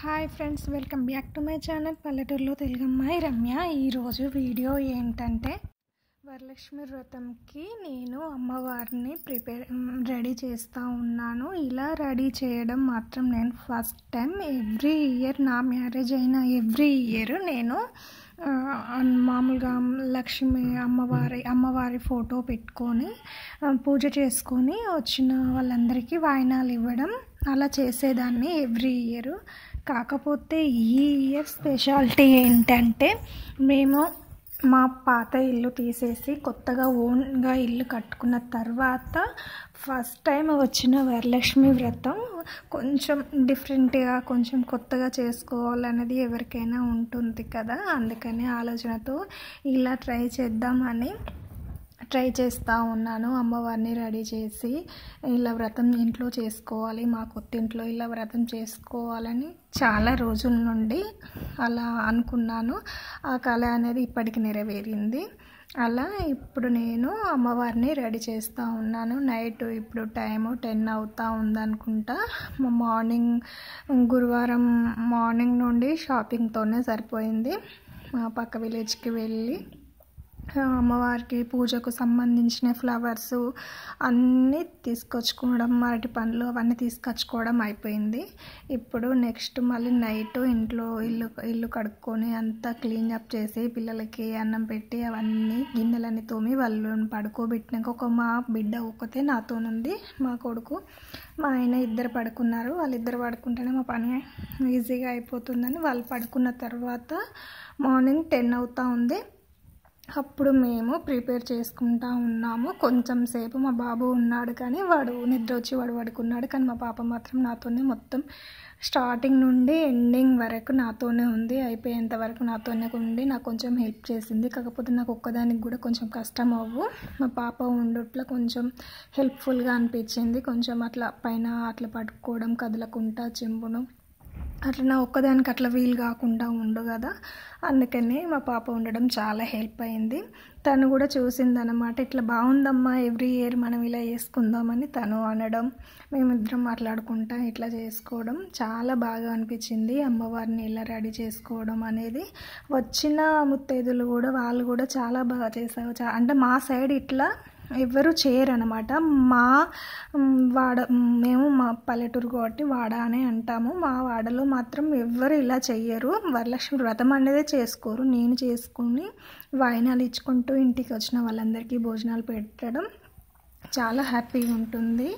Hi friends, welcome back to my channel పల్లెటూరులో తెలుగు అమ్మాయి రమ్య. ఈరోజు వీడియో ఏంటంటే వరలక్ష్మి వ్రతంకి నేను అమ్మవారిని రెడీ చేస్తూ ఉన్నాను. ఇలా రెడీ చేయడం మాత్రం నేను ఫస్ట్ టైం. ఎవ్రీ ఇయర్ నా మ్యారేజ్ అయిన ఎవ్రీ ఇయర్ నేను మామూలుగా లక్ష్మి అమ్మవారి ఫోటో పెట్టుకొని పూజ చేసుకొని వచ్చిన వాళ్ళందరికీ వాయినాలు ఇవ్వడం అలా చేసేదాన్ని ఎవ్రీ ఇయర్. కాకపోతే ఈ ఇయర్ స్పెషాలిటీ ఏంటంటే మేము మా పాత ఇల్లు తీసేసి కొత్తగా ఓన్గా ఇల్లు కట్టుకున్న తర్వాత ఫస్ట్ టైం వచ్చిన వరలక్ష్మి వ్రతం కొంచెం డిఫరెంట్గా కొంచెం కొత్తగా చేసుకోవాలనేది ఎవరికైనా ఉంటుంది కదా. అందుకని ఆలోచనతో ఇలా ట్రై చేస్తూ ఉన్నాను. అమ్మవారిని రెడీ చేసి ఇలా వ్రతం ఇంట్లో చేసుకోవాలి, మా కొత్తింట్లో ఇలా వ్రతం చేసుకోవాలని చాలా రోజుల నుండి అలా అనుకున్నాను. ఆ కళ అనేది ఇప్పటికి నెరవేరింది. అలా ఇప్పుడు నేను అమ్మవారిని రెడీ చేస్తూ ఉన్నాను. నైట్ ఇప్పుడు టైము 10 అవుతూ ఉందనుకుంటా. మార్నింగ్ గురువారం మార్నింగ్ నుండి షాపింగ్తోనే సరిపోయింది. మా పక్క విలేజ్కి వెళ్ళి అమ్మవారికి పూజకు సంబంధించిన ఫ్లవర్స్ అన్నీ తీసుకొచ్చుకోవడం, అరటి పండ్లు అవన్నీ తీసుకొచ్చుకోవడం అయిపోయింది. ఇప్పుడు నెక్స్ట్ మళ్ళీ నైట్ ఇంట్లో ఇల్లు కడుక్కొని అంతా క్లీన్ అప్ చేసి పిల్లలకి అన్నం పెట్టి అవన్నీ గిన్నెలన్నీ తోమి వాళ్ళు పడుకోబెట్టినాక మా బిడ్డ ఒక్కతే నాతోనుంది. మా కొడుకు మా ఆయన ఇద్దరు పడుకున్నారు. వాళ్ళిద్దరు పడుకుంటేనే మా పని ఈజీగా అయిపోతుందని వాళ్ళు పడుకున్న తర్వాత మార్నింగ్ 10 అవుతూ ఉంది. అప్పుడు మేము ప్రిపేర్ చేసుకుంటూ ఉన్నాము. కొంచెం సేపు మా బాబు ఉన్నాడు కానీ వాడు నిద్ర వచ్చి పడుకున్నాడు. కానీ మా పాప మాత్రం నాతోనే మొత్తం స్టార్టింగ్ నుండి ఎండింగ్ వరకు నాతోనే ఉంది. అయిపోయేంత వరకు నాతోనే ఉండి నాకు కొంచెం హెల్ప్ చేసింది. కాకపోతే నాకు ఒక్కదానికి కూడా కొంచెం కష్టం మా పాప ఉండుట్లా కొంచెం హెల్ప్ఫుల్గా అనిపించింది. కొంచెం అట్లా పైన అట్లా పడుకోవడం, కదలకుండా చెంబును అట్లా నా ఒక్కదానికి అట్లా వీలు కాకుండా ఉండు కదా. అందుకని మా పాప ఉండడం చాలా హెల్ప్ అయింది. తను కూడా చూసిందనమాట, ఇట్లా బాగుందమ్మా ఎవ్రీ ఇయర్ మనం ఇలా చేసుకుందామని తను అనడం, మేమిద్దరం మాట్లాడుకుంటా ఇట్లా చేసుకోవడం చాలా బాగా అనిపించింది. అమ్మవారిని ఇలా రెడీ చేసుకోవడం అనేది వచ్చిన ముత్తైదులు కూడా వాళ్ళు కూడా చాలా బాగా చేశారు. అంటే మా సైడ్ ఇట్లా ఎవరు చేయరనమాట. మేము మా పల్లెటూరు కాబట్టి వాడ అనే అంటాము. మా వాడలో మాత్రం ఎవ్వరు ఇలా చెయ్యరు. వరలక్ష్మి వ్రతం అనేది చేసుకోరు. నేను చేసుకుని వాయినాలు ఇచ్చుకుంటూ ఇంటికి వచ్చిన వాళ్ళందరికీ భోజనాలు పెట్టడం చాలా హ్యాపీగా ఉంటుంది.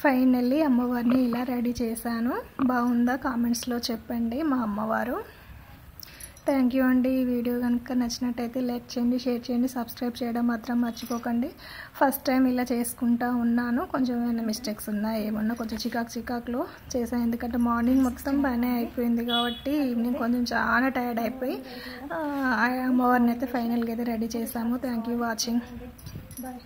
ఫైనల్లీ అమ్మవారిని ఇలా రెడీ చేశాను. బాగుందా కామెంట్స్లో చెప్పండి మా అమ్మవారు. థ్యాంక్ యూ అండి. ఈ వీడియో కనుక నచ్చినట్టయితే లైక్ చేయండి, షేర్ చేయండి, సబ్స్క్రైబ్ చేయడం మాత్రం మర్చిపోకండి. ఫస్ట్ టైం ఇలా చేసుకుంటూ ఉన్నాను. కొంచెం ఏమైనా మిస్టేక్స్ ఉన్నాయి ఏమన్నా కొంచెం చికాకులో చేశాను. ఎందుకంటే మార్నింగ్ మొత్తం పనే అయిపోయింది కాబట్టి ఈవినింగ్ కొంచెం చాలా టైర్డ్ అయిపోయి అమ్మవారిని అయితే ఫైనల్గా అయితే రెడీ చేశాము. Thank you watching. బాయ్.